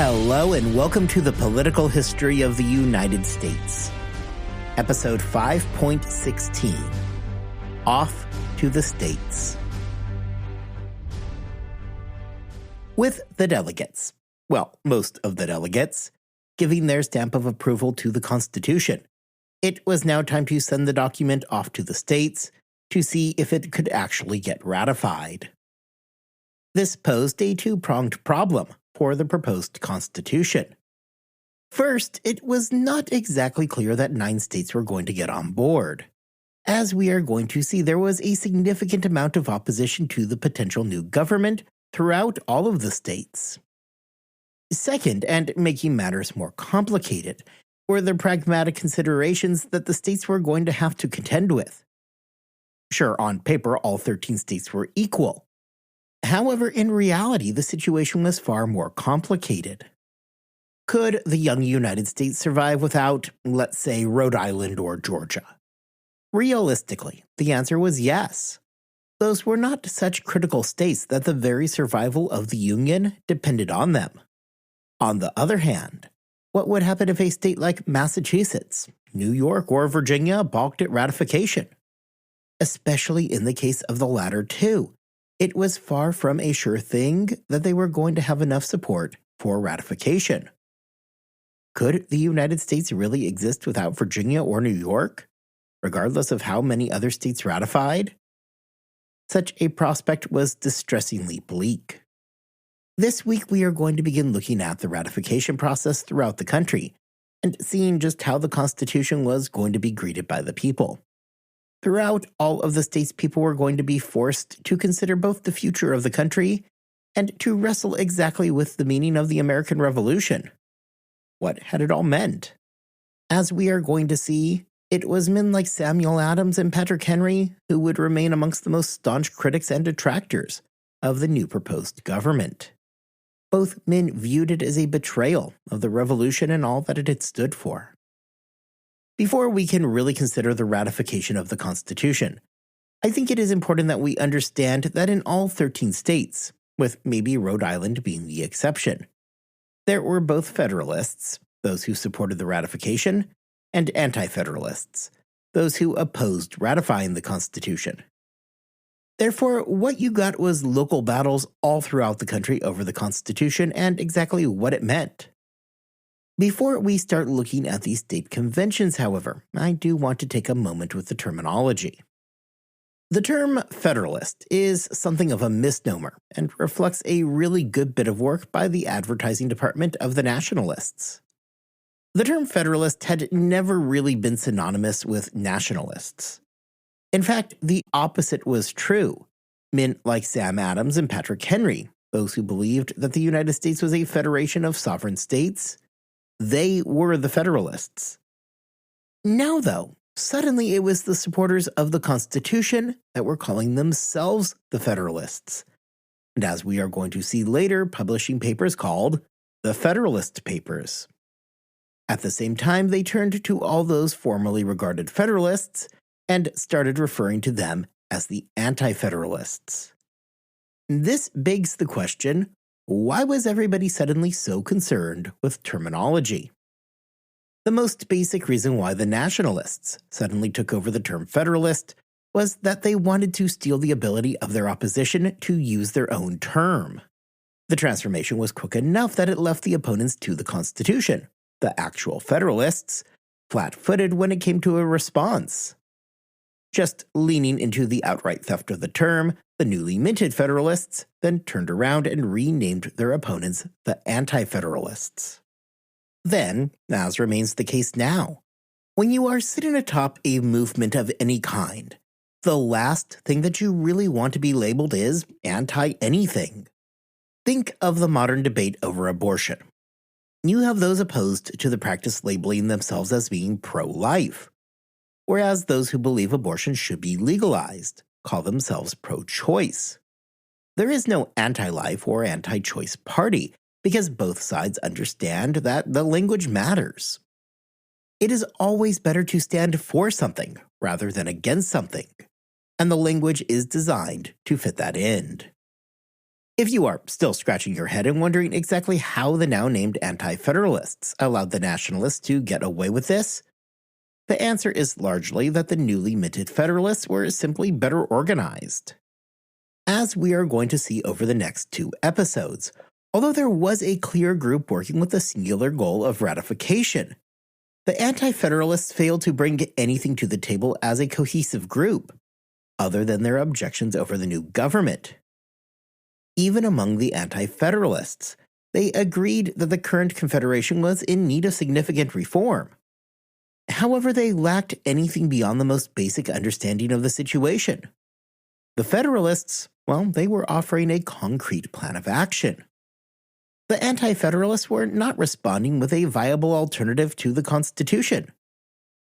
Hello and welcome to the Political History of the United States. Episode 5.16, Off to the States. With the delegates, most of the delegates, giving their stamp of approval to the Constitution, it was now time to send the document off to the states to see if it could actually get ratified. This posed a two-pronged problem for the proposed Constitution. First, it was not exactly clear that 9 states were going to get on board. As we are going to see, there was a significant amount of opposition to the potential new government throughout all of the states. Second, and making matters more complicated, were the pragmatic considerations that the states were going to have to contend with. Sure, on paper, all 13 states were equal. However, in reality, the situation was far more complicated. Could the young United States survive without, let's say, Rhode Island or Georgia? Realistically, the answer was yes. Those were not such critical states that the very survival of the Union depended on them. On the other hand, what would happen if a state like Massachusetts, New York, or Virginia balked at ratification? Especially in the case of the latter two, it was far from a sure thing that they were going to have enough support for ratification. Could the United States really exist without Virginia or New York, regardless of how many other states ratified? Such a prospect was distressingly bleak. This week we are going to begin looking at the ratification process throughout the country and seeing just how the Constitution was going to be greeted by the people. Throughout all of the states, people were going to be forced to consider both the future of the country and to wrestle exactly with the meaning of the American Revolution. What had it all meant? As we are going to see, it was men like Samuel Adams and Patrick Henry who would remain amongst the most staunch critics and detractors of the new proposed government. Both men viewed it as a betrayal of the Revolution and all that it had stood for. Before we can really consider the ratification of the Constitution, I think it is important that we understand that in all 13 states, with maybe Rhode Island being the exception, there were both Federalists, those who supported the ratification, and Anti-Federalists, those who opposed ratifying the Constitution. Therefore, what you got was local battles all throughout the country over the Constitution and exactly what it meant. Before we start looking at these state conventions, however, I do want to take a moment with the terminology. The term Federalist is something of a misnomer and reflects a really good bit of work by the advertising department of the Nationalists. The term Federalist had never really been synonymous with nationalists. In fact, the opposite was true. Men like Sam Adams and Patrick Henry, those who believed that the United States was a federation of sovereign states, they were the Federalists. Now, though, suddenly it was the supporters of the Constitution that were calling themselves the Federalists, and as we are going to see later, publishing papers called the Federalist Papers. At the same time, they turned to all those formerly regarded Federalists and started referring to them as the Anti-Federalists. This begs the question, why was everybody suddenly so concerned with terminology? The most basic reason why the Nationalists suddenly took over the term Federalist was that they wanted to steal the ability of their opposition to use their own term. The transformation was quick enough that it left the opponents to the Constitution, the actual Federalists, flat-footed when it came to a response. Just leaning into the outright theft of the term, the newly minted Federalists then turned around and renamed their opponents the Anti-Federalists. Then, as remains the case now, when you are sitting atop a movement of any kind, the last thing that you really want to be labeled is anti-anything. Think of the modern debate over abortion. You have those opposed to the practice labeling themselves as being pro-life, whereas those who believe abortion should be legalized call themselves pro-choice. There is no anti-life or anti-choice party because both sides understand that the language matters. It is always better to stand for something rather than against something, and the language is designed to fit that end. If you are still scratching your head and wondering exactly how the now named Anti-Federalists allowed the Nationalists to get away with this, the answer is largely that the newly minted Federalists were simply better organized. As we are going to see over the next 2 episodes, although there was a clear group working with the singular goal of ratification, the Anti-Federalists failed to bring anything to the table as a cohesive group, other than their objections over the new government. Even among the Anti-Federalists, they agreed that the current Confederation was in need of significant reform. However, they lacked anything beyond the most basic understanding of the situation. The Federalists, well, they were offering a concrete plan of action. The Anti-Federalists were not responding with a viable alternative to the Constitution.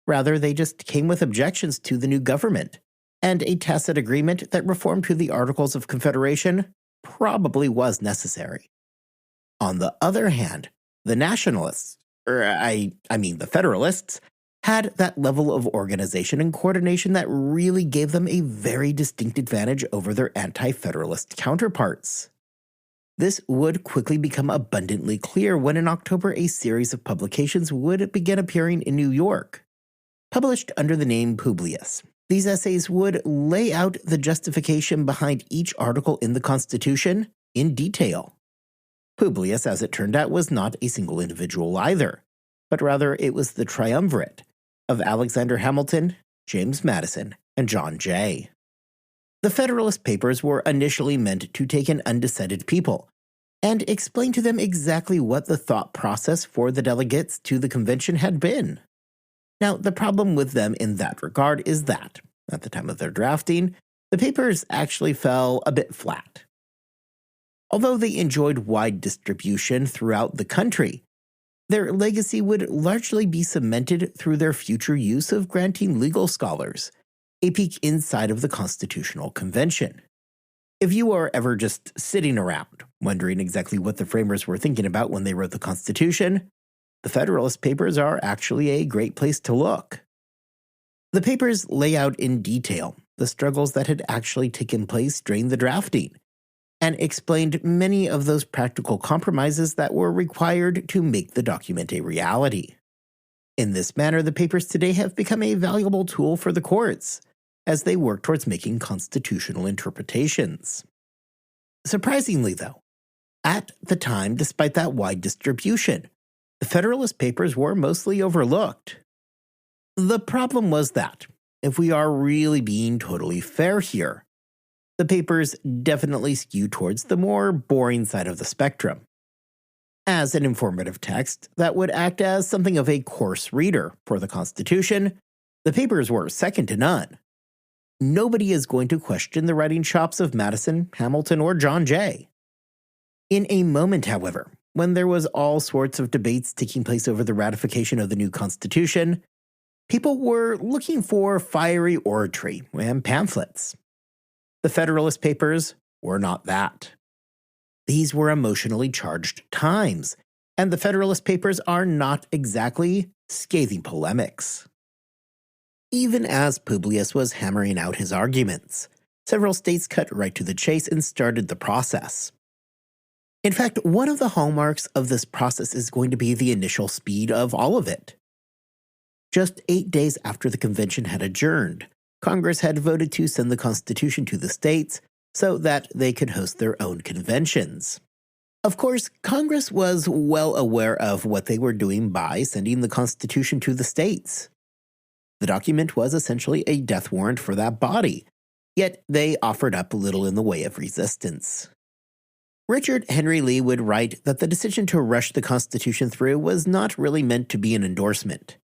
Rather, they just came with objections to the new government, and a tacit agreement that reform to the Articles of Confederation probably was necessary. On the other hand, the Nationalists, the Federalists, had that level of organization and coordination that really gave them a very distinct advantage over their Anti-Federalist counterparts. This would quickly become abundantly clear when in October a series of publications would begin appearing in New York. Published under the name Publius, these essays would lay out the justification behind each article in the Constitution in detail. Publius, as it turned out, was not a single individual either, but rather it was the triumvirate of Alexander Hamilton, James Madison, and John Jay. The Federalist Papers were initially meant to take an undecided people and explain to them exactly what the thought process for the delegates to the convention had been. Now, the problem with them in that regard is that, at the time of their drafting, the papers actually fell a bit flat. Although they enjoyed wide distribution throughout the country, their legacy would largely be cemented through their future use of granting legal scholars a peek inside of the Constitutional Convention. If you are ever just sitting around, wondering exactly what the framers were thinking about when they wrote the Constitution, the Federalist Papers are actually a great place to look. The papers lay out in detail the struggles that had actually taken place during the drafting, and explained many of those practical compromises that were required to make the document a reality. In this manner, the papers today have become a valuable tool for the courts as they work towards making constitutional interpretations. Surprisingly, though, at the time, despite that wide distribution, the Federalist Papers were mostly overlooked. The problem was that, if we are really being totally fair here, the papers definitely skew towards the more boring side of the spectrum. As an informative text that would act as something of a course reader for the Constitution, the papers were second to none. Nobody is going to question the writing chops of Madison, Hamilton, or John Jay. In a moment, however, when there was all sorts of debates taking place over the ratification of the new Constitution, people were looking for fiery oratory and pamphlets. The Federalist Papers were not that. These were emotionally charged times, and the Federalist Papers are not exactly scathing polemics. Even as Publius was hammering out his arguments, several states cut right to the chase and started the process. In fact, one of the hallmarks of this process is going to be the initial speed of all of it. Just 8 days after the convention had adjourned, Congress had voted to send the Constitution to the states so that they could host their own conventions. Of course, Congress was well aware of what they were doing by sending the Constitution to the states. The document was essentially a death warrant for that body, yet they offered up little in the way of resistance. Richard Henry Lee would write that the decision to rush the Constitution through was not really meant to be an endorsement.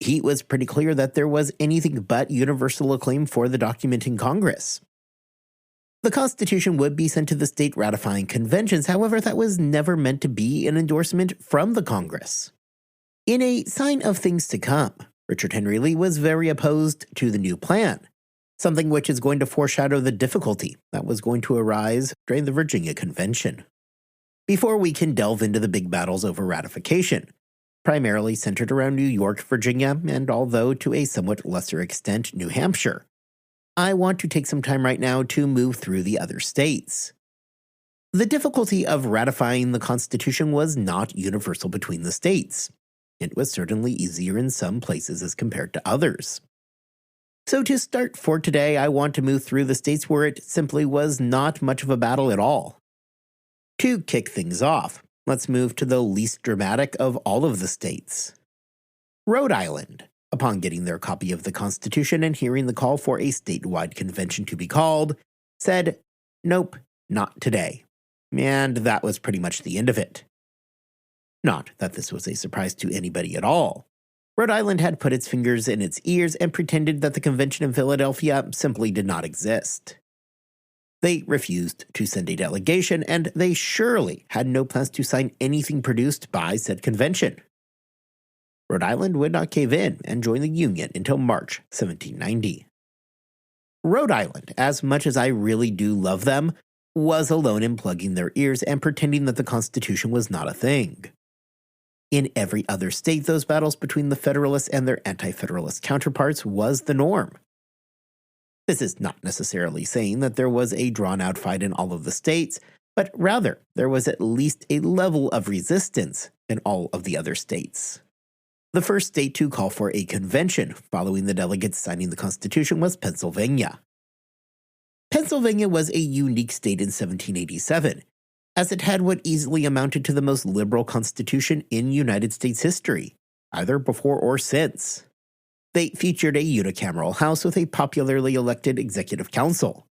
He was pretty clear that there was anything but universal acclaim for the document in Congress. The Constitution would be sent to the state ratifying conventions, however, that was never meant to be an endorsement from the Congress. In a sign of things to come, Richard Henry Lee was very opposed to the new plan, something which is going to foreshadow the difficulty that was going to arise during the Virginia Convention. Before we can delve into the big battles over ratification, primarily centered around New York, Virginia, and although to a somewhat lesser extent, New Hampshire, I want to take some time right now to move through the other states. The difficulty of ratifying the Constitution was not universal between the states. It was certainly easier in some places as compared to others. So to start for today, I want to move through the states where it simply was not much of a battle at all. To kick things off, let's move to the least dramatic of all of the states. Rhode Island, upon getting their copy of the Constitution and hearing the call for a statewide convention to be called, said, "Nope, not today." And that was pretty much the end of it. Not that this was a surprise to anybody at all. Rhode Island had put its fingers in its ears and pretended that the convention in Philadelphia simply did not exist. They refused to send a delegation, and they surely had no plans to sign anything produced by said convention. Rhode Island would not cave in and join the Union until March 1790. Rhode Island, as much as I really do love them, was alone in plugging their ears and pretending that the Constitution was not a thing. In every other state, those battles between the Federalists and their anti-Federalist counterparts was the norm. This is not necessarily saying that there was a drawn-out fight in all of the states, but rather there was at least a level of resistance in all of the other states. The first state to call for a convention following the delegates signing the Constitution was Pennsylvania. Pennsylvania was a unique state in 1787, as it had what easily amounted to the most liberal constitution in United States history, either before or since. They featured a unicameral house with a popularly elected executive council.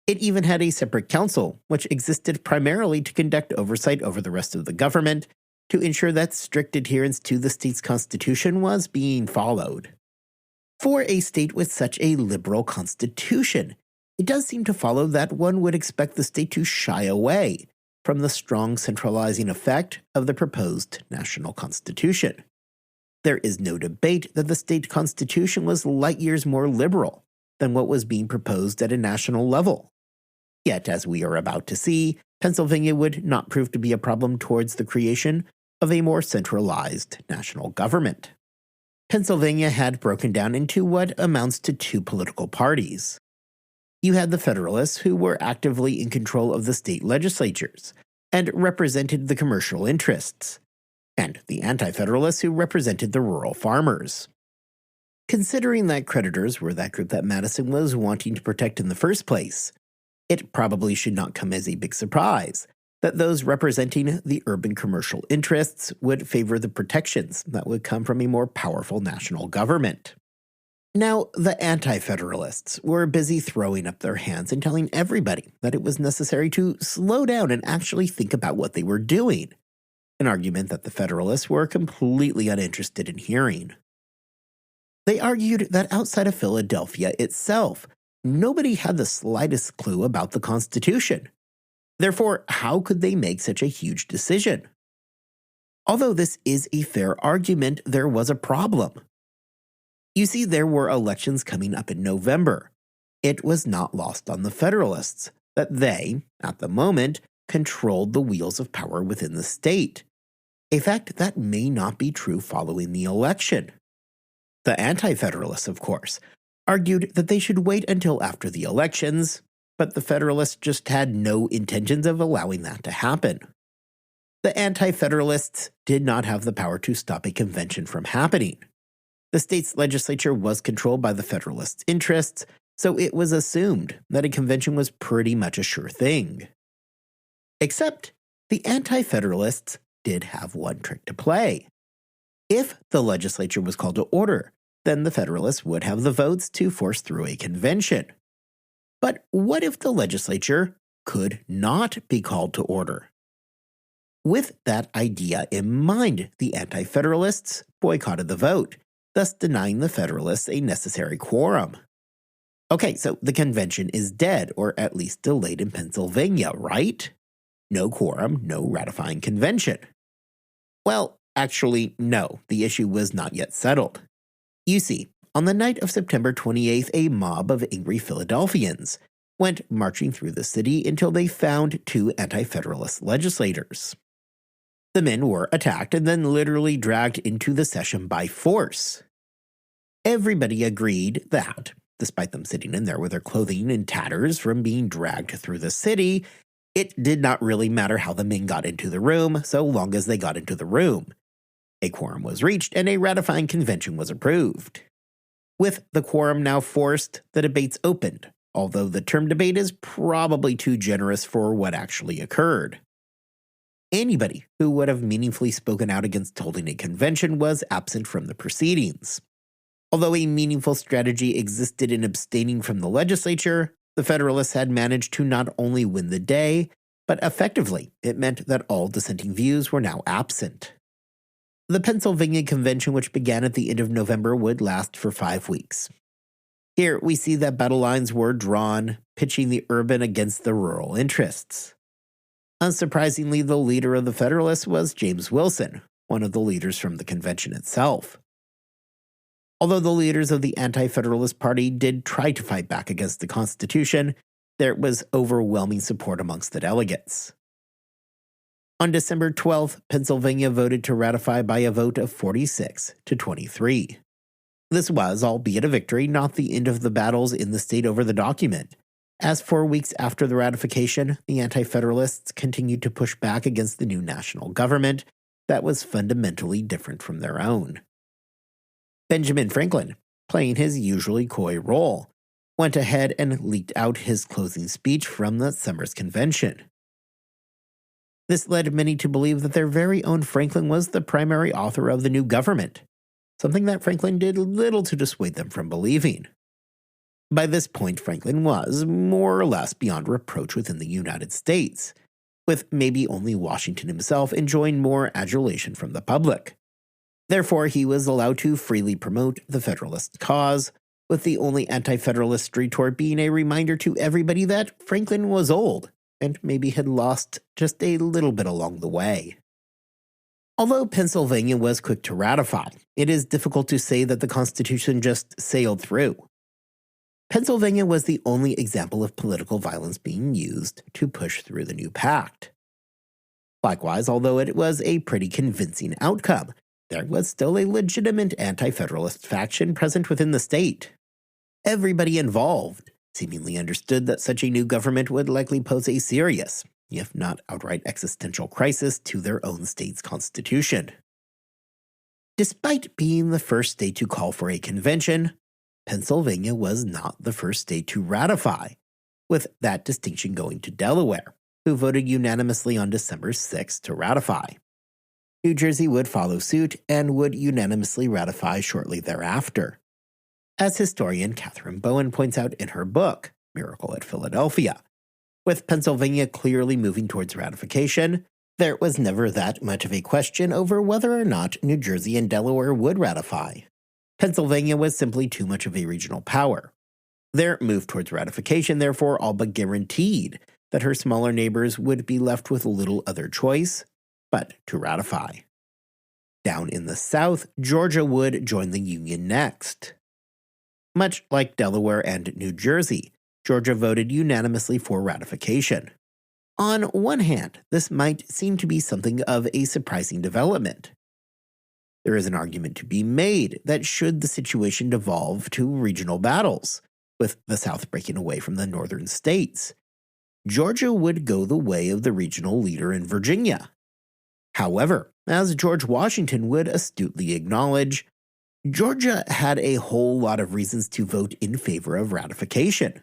It even had a separate council, which existed primarily to conduct oversight over the rest of the government to ensure that strict adherence to the state's constitution was being followed. For a state with such a liberal constitution, it does seem to follow that one would expect the state to shy away from the strong centralizing effect of the proposed national constitution. There is no debate that the state constitution was light years more liberal than what was being proposed at a national level. Yet, as we are about to see, Pennsylvania would not prove to be a problem towards the creation of a more centralized national government. Pennsylvania had broken down into what amounts to two political parties. You had the Federalists, who were actively in control of the state legislatures and represented the commercial interests, and the Anti-Federalists, who represented the rural farmers. Considering that creditors were that group that Madison was wanting to protect in the first place, it probably should not come as a big surprise that those representing the urban commercial interests would favor the protections that would come from a more powerful national government. Now, the Anti-Federalists were busy throwing up their hands and telling everybody that it was necessary to slow down and actually think about what they were doing, an argument that the Federalists were completely uninterested in hearing. They argued that outside of Philadelphia itself, nobody had the slightest clue about the Constitution. Therefore, how could they make such a huge decision? Although this is a fair argument, there was a problem. You see, there were elections coming up in November. It was not lost on the Federalists that they, at the moment, controlled the wheels of power within the state, a fact that may not be true following the election. The Anti-Federalists, of course, argued that they should wait until after the elections, but the Federalists just had no intentions of allowing that to happen. The Anti-Federalists did not have the power to stop a convention from happening. The state's legislature was controlled by the Federalists' interests, so it was assumed that a convention was pretty much a sure thing. Except, the Anti-Federalists did have one trick to play. If the legislature was called to order, then the Federalists would have the votes to force through a convention. But what if the legislature could not be called to order? With that idea in mind, the Anti-Federalists boycotted the vote, thus denying the Federalists a necessary quorum. Okay, so the convention is dead, or at least delayed in Pennsylvania, right? No quorum, no ratifying convention. Well, actually, no, the issue was not yet settled. You see, on the night of September 28th, a mob of angry Philadelphians went marching through the city until they found two Anti-Federalist legislators. The men were attacked and then literally dragged into the session by force. Everybody agreed that, despite them sitting in there with their clothing in tatters from being dragged through the city, It did not really matter how the men got into the room, so long as they got into the room. A quorum was reached and a ratifying convention was approved. With the quorum now forced, the debates opened, although the term debate is probably too generous for what actually occurred. Anybody who would have meaningfully spoken out against holding a convention was absent from the proceedings. Although a meaningful strategy existed in abstaining from the legislature, the Federalists had managed to not only win the day, but effectively it meant that all dissenting views were now absent. The Pennsylvania Convention, which began at the end of November, would last for 5 weeks. Here we see that battle lines were drawn, pitching the urban against the rural interests. Unsurprisingly, the leader of the Federalists was James Wilson, one of the leaders from the convention itself. Although the leaders of the Anti-Federalist Party did try to fight back against the Constitution, there was overwhelming support amongst the delegates. On December 12th, Pennsylvania voted to ratify by a vote of 46 to 23. This was, albeit a victory, not the end of the battles in the state over the document, as 4 weeks after the ratification, the Anti-Federalists continued to push back against the new national government that was fundamentally different from their own. Benjamin Franklin, playing his usually coy role, went ahead and leaked out his closing speech from the summer's convention. This led many to believe that their very own Franklin was the primary author of the new government, something that Franklin did little to dissuade them from believing. By this point, Franklin was, more or less, beyond reproach within the United States, with maybe only Washington himself enjoying more adulation from the public. Therefore, he was allowed to freely promote the Federalist cause, with the only anti-Federalist retort being a reminder to everybody that Franklin was old, and maybe had lost just a little bit along the way. Although Pennsylvania was quick to ratify, it is difficult to say that the Constitution just sailed through. Pennsylvania was the only example of political violence being used to push through the new pact. Likewise, although it was a pretty convincing outcome, there was still a legitimate anti-Federalist faction present within the state. Everybody involved seemingly understood that such a new government would likely pose a serious, if not outright existential crisis to their own state's constitution. Despite being the first state to call for a convention, Pennsylvania was not the first state to ratify, with that distinction going to Delaware, who voted unanimously on December 6 to ratify. New Jersey would follow suit and would unanimously ratify shortly thereafter. As historian Catherine Bowen points out in her book, Miracle at Philadelphia, with Pennsylvania clearly moving towards ratification, there was never that much of a question over whether or not New Jersey and Delaware would ratify. Pennsylvania was simply too much of a regional power. Their move towards ratification, therefore, all but guaranteed that her smaller neighbors would be left with little other choice but to ratify. Down in the South, Georgia would join the Union next. Much like Delaware and New Jersey, Georgia voted unanimously for ratification. On one hand, this might seem to be something of a surprising development. There is an argument to be made that should the situation devolve to regional battles, with the South breaking away from the northern states, Georgia would go the way of the regional leader in Virginia. However, as George Washington would astutely acknowledge, Georgia had a whole lot of reasons to vote in favor of ratification.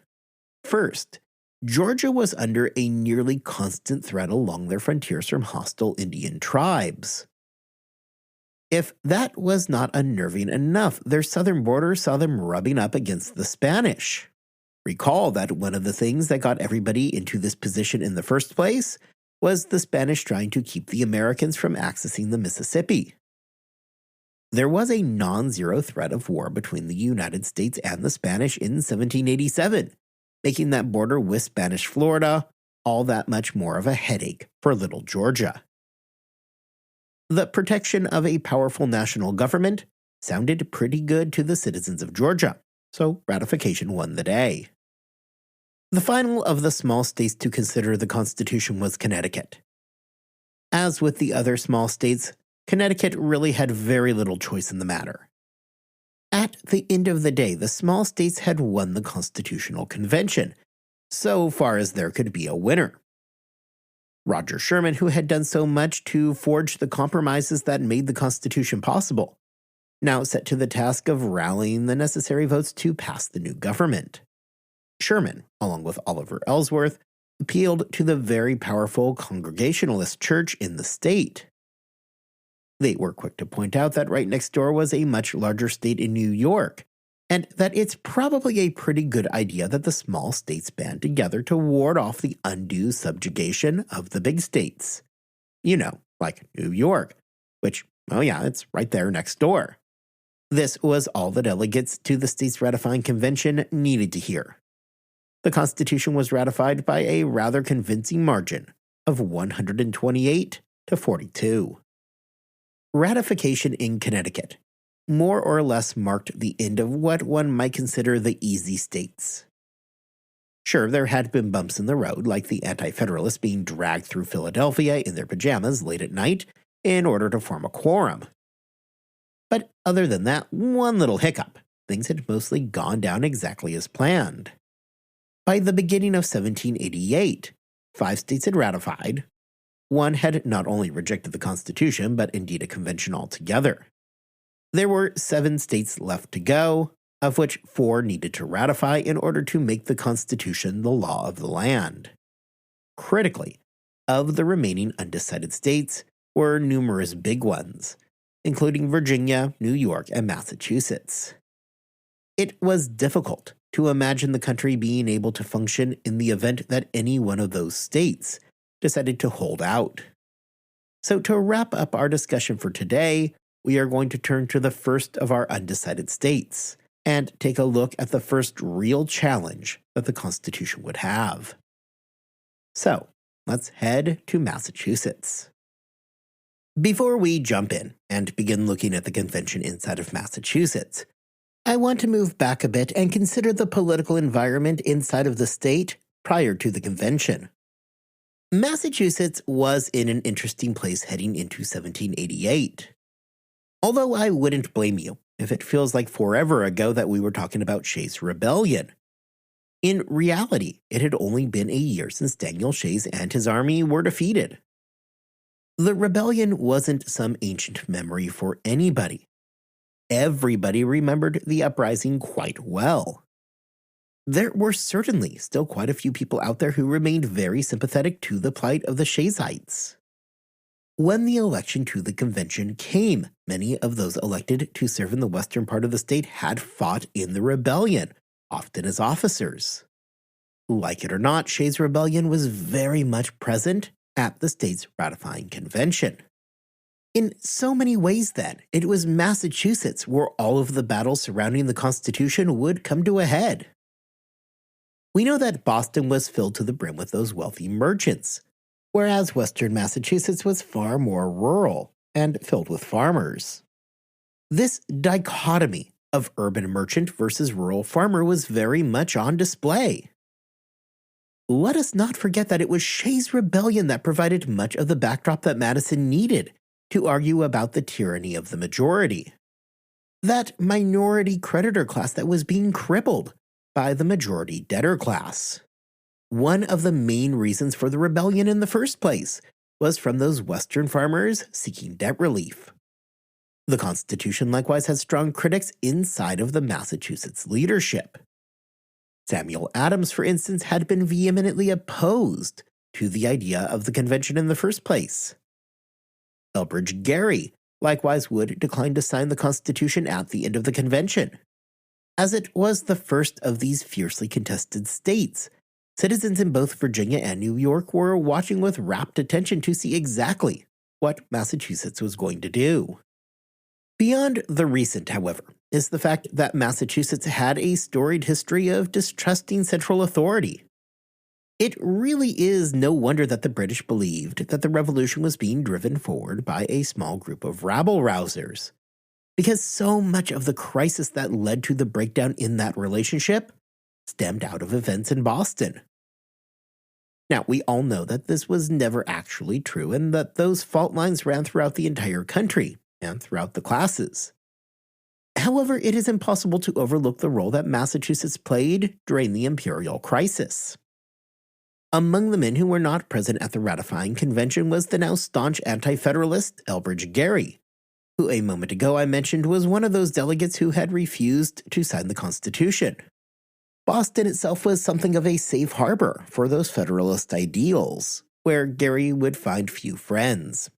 First, Georgia was under a nearly constant threat along their frontiers from hostile Indian tribes. If that was not unnerving enough, their southern border saw them rubbing up against the Spanish. Recall that one of the things that got everybody into this position in the first place was the Spanish trying to keep the Americans from accessing the Mississippi. There was a non-zero threat of war between the United States and the Spanish in 1787, making that border with Spanish Florida all that much more of a headache for little Georgia. The protection of a powerful national government sounded pretty good to the citizens of Georgia, so ratification won the day. The final of the small states to consider the Constitution was Connecticut. As with the other small states, Connecticut really had very little choice in the matter. At the end of the day, the small states had won the Constitutional Convention, so far as there could be a winner. Roger Sherman, who had done so much to forge the compromises that made the Constitution possible, now set to the task of rallying the necessary votes to pass the new government. Sherman, along with Oliver Ellsworth, appealed to the very powerful Congregationalist church in the state. They were quick to point out that right next door was a much larger state in New York, and that it's probably a pretty good idea that the small states band together to ward off the undue subjugation of the big states. You know, like New York, which, oh yeah, it's right there next door. This was all the delegates to the states ratifying convention needed to hear. The Constitution was ratified by a rather convincing margin of 128 to 42. Ratification in Connecticut more or less marked the end of what one might consider the easy states. Sure, there had been bumps in the road, like the Anti-Federalists being dragged through Philadelphia in their pajamas late at night in order to form a quorum. But other than that one little hiccup, things had mostly gone down exactly as planned. By the beginning of 1788, 5 states had ratified. One had not only rejected the Constitution, but indeed a convention altogether. There were 7 states left to go, of which 4 needed to ratify in order to make the Constitution the law of the land. Critically, of the remaining undecided states were numerous big ones, including Virginia, New York, and Massachusetts. It was difficult to imagine the country being able to function in the event that any one of those states decided to hold out. So to wrap up our discussion for today, we are going to turn to the first of our undecided states and take a look at the first real challenge that the Constitution would have. So, let's head to Massachusetts. Before we jump in and begin looking at the convention inside of Massachusetts, I want to move back a bit and consider the political environment inside of the state prior to the convention. Massachusetts was in an interesting place heading into 1788. Although I wouldn't blame you if it feels like forever ago that we were talking about Shays' Rebellion. In reality, it had only been a year since Daniel Shays and his army were defeated. The rebellion wasn't some ancient memory for anybody. Everybody remembered the uprising quite well. There were certainly still quite a few people out there who remained very sympathetic to the plight of the Shaysites. When the election to the convention came, many of those elected to serve in the western part of the state had fought in the rebellion, often as officers. Like it or not, Shays' Rebellion was very much present at the state's ratifying convention. In so many ways, then, it was Massachusetts where all of the battles surrounding the Constitution would come to a head. We know that Boston was filled to the brim with those wealthy merchants, whereas western Massachusetts was far more rural and filled with farmers. This dichotomy of urban merchant versus rural farmer was very much on display. Let us not forget that it was Shays' Rebellion that provided much of the backdrop that Madison needed to argue about the tyranny of the majority. That minority creditor class that was being crippled by the majority debtor class. One of the main reasons for the rebellion in the first place was from those western farmers seeking debt relief. The Constitution likewise had strong critics inside of the Massachusetts leadership. Samuel Adams, for instance, had been vehemently opposed to the idea of the convention in the first place. Elbridge Gerry likewise would decline to sign the Constitution at the end of the convention. As it was the first of these fiercely contested states, citizens in both Virginia and New York were watching with rapt attention to see exactly what Massachusetts was going to do. Beyond the recent, however, is the fact that Massachusetts had a storied history of distrusting central authority. It really is no wonder that the British believed that the revolution was being driven forward by a small group of rabble-rousers, because so much of the crisis that led to the breakdown in that relationship stemmed out of events in Boston. Now, we all know that this was never actually true and that those fault lines ran throughout the entire country and throughout the classes. However, it is impossible to overlook the role that Massachusetts played during the imperial crisis. Among the men who were not present at the ratifying convention was the now staunch anti-federalist Elbridge Gerry, who a moment ago I mentioned was one of those delegates who had refused to sign the Constitution. Boston itself was something of a safe harbor for those Federalist ideals, where Gerry would find few friends.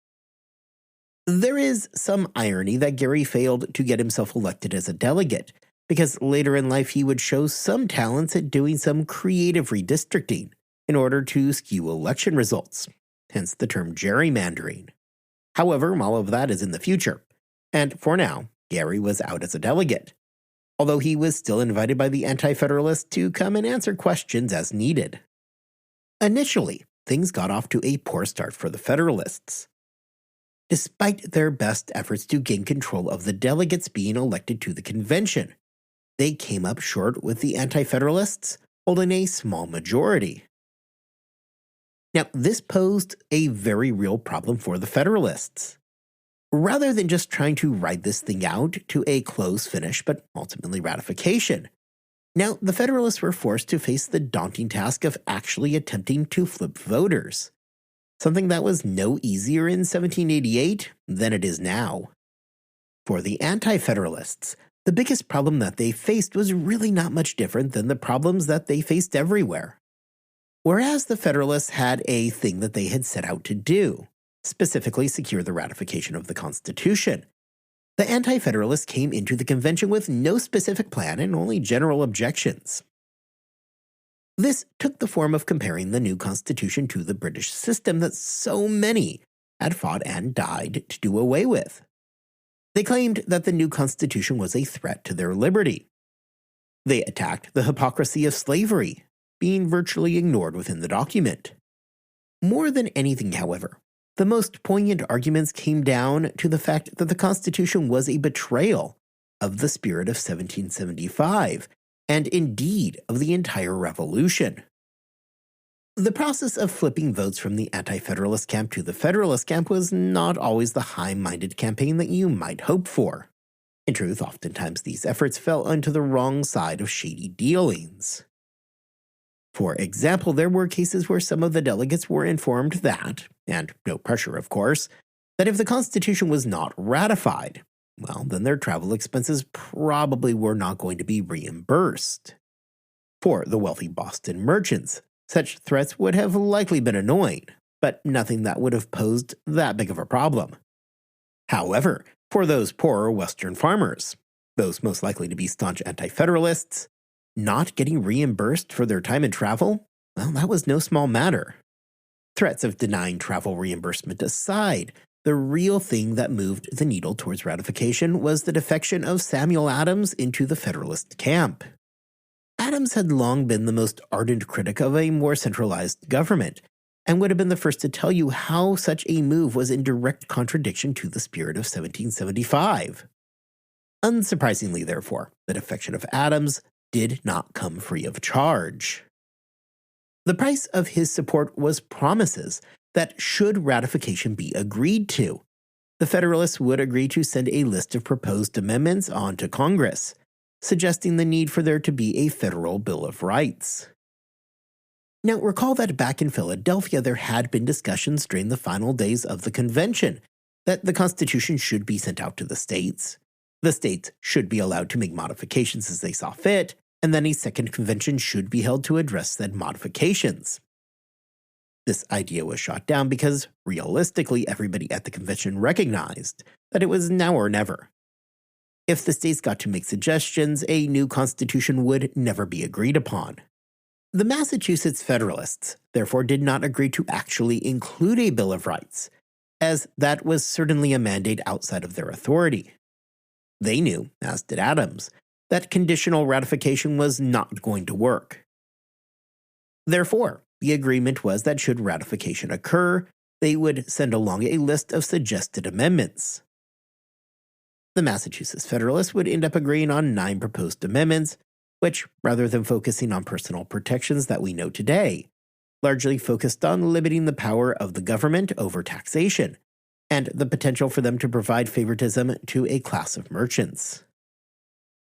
There is some irony that Gerry failed to get himself elected as a delegate, because later in life he would show some talents at doing some creative redistricting in order to skew election results, hence the term gerrymandering. However, all of that is in the future, and for now, Gerry was out as a delegate, although he was still invited by the Anti-Federalists to come and answer questions as needed. Initially, things got off to a poor start for the Federalists. Despite their best efforts to gain control of the delegates being elected to the convention, they came up short with the Anti-Federalists holding a small majority. Now, this posed a very real problem for the Federalists. Rather than just trying to ride this thing out to a close finish but ultimately ratification, now the Federalists were forced to face the daunting task of actually attempting to flip voters, something that was no easier in 1788 than it is now. For the Anti-Federalists, the biggest problem that they faced was really not much different than the problems that they faced everywhere. Whereas the Federalists had a thing that they had set out to do, specifically secure the ratification of the Constitution, the Anti-Federalists came into the convention with no specific plan and only general objections. This took the form of comparing the new Constitution to the British system that so many had fought and died to do away with. They claimed that the new Constitution was a threat to their liberty. They attacked the hypocrisy of slavery, being virtually ignored within the document. More than anything, however, the most poignant arguments came down to the fact that the Constitution was a betrayal of the spirit of 1775, and indeed of the entire revolution. The process of flipping votes from the Anti-Federalist camp to the Federalist camp was not always the high-minded campaign that you might hope for. In truth, oftentimes these efforts fell onto the wrong side of shady dealings. For example, there were cases where some of the delegates were informed that, and no pressure of course, that if the Constitution was not ratified, well, then their travel expenses probably were not going to be reimbursed. For the wealthy Boston merchants, such threats would have likely been annoying, but nothing that would have posed that big of a problem. However, for those poorer Western farmers, those most likely to be staunch Anti-Federalists, not getting reimbursed for their time and travel, well, that was no small matter. Threats of denying travel reimbursement aside, the real thing that moved the needle towards ratification was the defection of Samuel Adams into the Federalist camp. Adams had long been the most ardent critic of a more centralized government, and would have been the first to tell you how such a move was in direct contradiction to the spirit of 1775. Unsurprisingly, therefore, the defection of Adams did not come free of charge. The price of his support was promises that should ratification be agreed to, the Federalists would agree to send a list of proposed amendments on to Congress, suggesting the need for there to be a federal Bill of Rights. Now, recall that back in Philadelphia there had been discussions during the final days of the convention that the Constitution should be sent out to the states should be allowed to make modifications as they saw fit, and then a second convention should be held to address said modifications. This idea was shot down because, realistically, everybody at the convention recognized that it was now or never. If the states got to make suggestions, a new constitution would never be agreed upon. The Massachusetts Federalists, therefore, did not agree to actually include a Bill of Rights, as that was certainly a mandate outside of their authority. They knew, as did Adams, that conditional ratification was not going to work. Therefore, the agreement was that should ratification occur, they would send along a list of suggested amendments. The Massachusetts Federalists would end up agreeing on 9 proposed amendments, which, rather than focusing on personal protections that we know today, largely focused on limiting the power of the government over taxation, and the potential for them to provide favoritism to a class of merchants.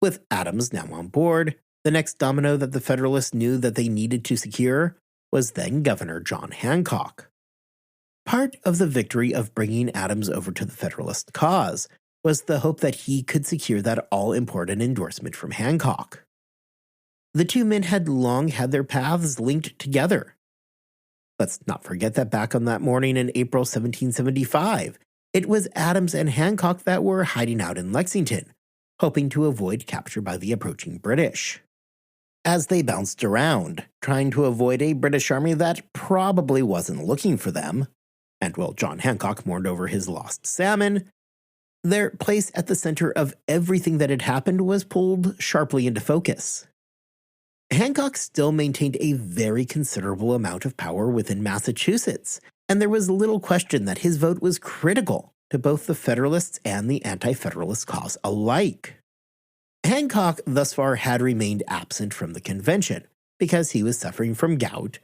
With Adams now on board, the next domino that the Federalists knew that they needed to secure was then Governor John Hancock. Part of the victory of bringing Adams over to the Federalist cause was the hope that he could secure that all-important endorsement from Hancock. The two men had long had their paths linked together. Let's not forget that back on that morning in April 1775, it was Adams and Hancock that were hiding out in Lexington, hoping to avoid capture by the approaching British. As they bounced around, trying to avoid a British army that probably wasn't looking for them, and while John Hancock mourned over his lost salmon, their place at the center of everything that had happened was pulled sharply into focus. Hancock still maintained a very considerable amount of power within Massachusetts, and there was little question that his vote was critical to both the Federalists and the Anti-Federalist cause alike. Hancock thus far had remained absent from the convention because he was suffering from gout,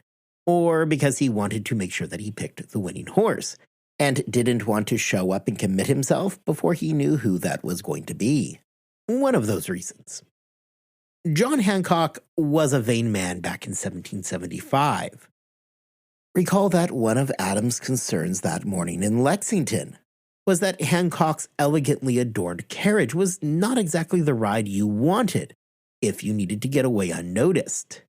or because he wanted to make sure that he picked the winning horse, and didn't want to show up and commit himself before he knew who that was going to be. One of those reasons. John Hancock was a vain man back in 1775. Recall that one of Adams' concerns that morning in Lexington was that Hancock's elegantly adorned carriage was not exactly the ride you wanted if you needed to get away unnoticed.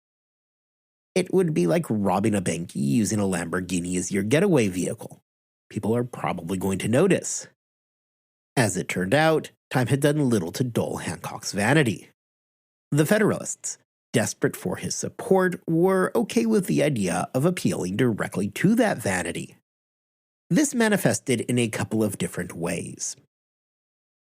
It would be like robbing a bank using a Lamborghini as your getaway vehicle. People are probably going to notice. As it turned out, time had done little to dull Hancock's vanity. The Federalists, desperate for his support, were okay with the idea of appealing directly to that vanity. This manifested in a couple of different ways.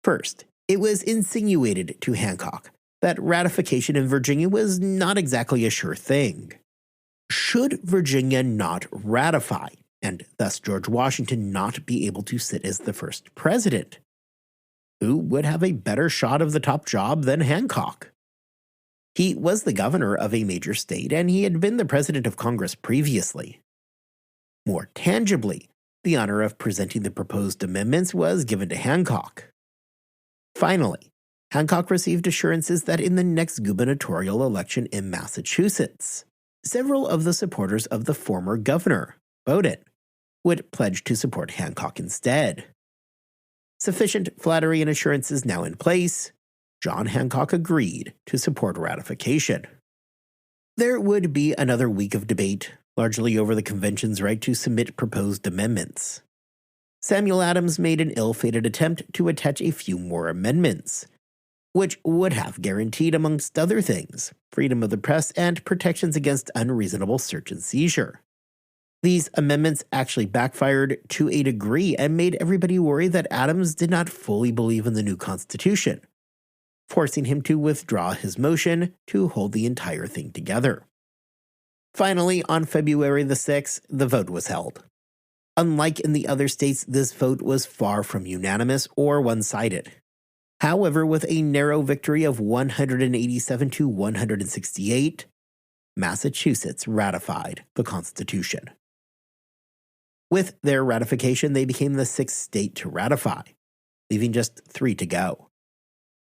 First, it was insinuated to Hancock that ratification in Virginia was not exactly a sure thing. Should Virginia not ratify, and thus George Washington not be able to sit as the first president? Who would have a better shot of the top job than Hancock? He was the governor of a major state, and he had been the president of Congress previously. More tangibly, the honor of presenting the proposed amendments was given to Hancock. Finally, Hancock received assurances that in the next gubernatorial election in Massachusetts, several of the supporters of the former governor, Bowdoin, would pledge to support Hancock instead. Sufficient flattery and assurances now in place, John Hancock agreed to support ratification. There would be another week of debate, largely over the convention's right to submit proposed amendments. Samuel Adams made an ill-fated attempt to attach a few more amendments, which would have guaranteed, amongst other things, freedom of the press and protections against unreasonable search and seizure. These amendments actually backfired to a degree and made everybody worry that Adams did not fully believe in the new Constitution, forcing him to withdraw his motion to hold the entire thing together. Finally, on February the 6th, the vote was held. Unlike in the other states, this vote was far from unanimous or one-sided. However, with a narrow victory of 187 to 168, Massachusetts ratified the Constitution. With their ratification, they became the sixth state to ratify, leaving just 3 to go.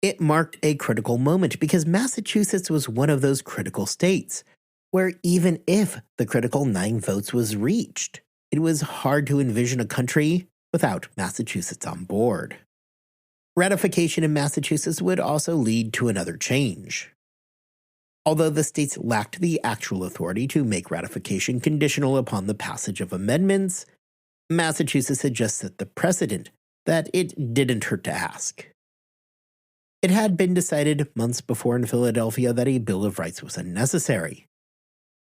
It marked a critical moment because Massachusetts was one of those critical states where even if the critical 9 votes was reached, it was hard to envision a country without Massachusetts on board. Ratification in Massachusetts would also lead to another change. Although the states lacked the actual authority to make ratification conditional upon the passage of amendments, Massachusetts had just set the precedent that it didn't hurt to ask. It had been decided months before in Philadelphia that a Bill of Rights was unnecessary.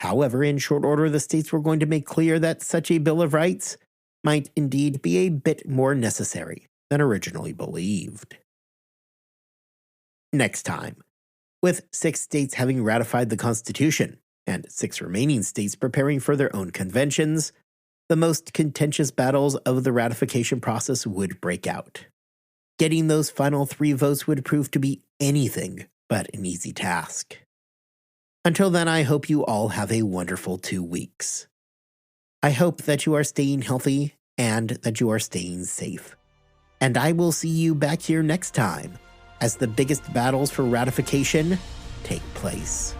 However, in short order, the states were going to make clear that such a Bill of Rights might indeed be a bit more necessary than originally believed. Next time, with 6 states having ratified the Constitution and 6 remaining states preparing for their own conventions, the most contentious battles of the ratification process would break out. Getting those final 3 votes would prove to be anything but an easy task. Until then, I hope you all have a wonderful 2 weeks. I hope that you are staying healthy and that you are staying safe. And I will see you back here next time as the biggest battles for ratification take place.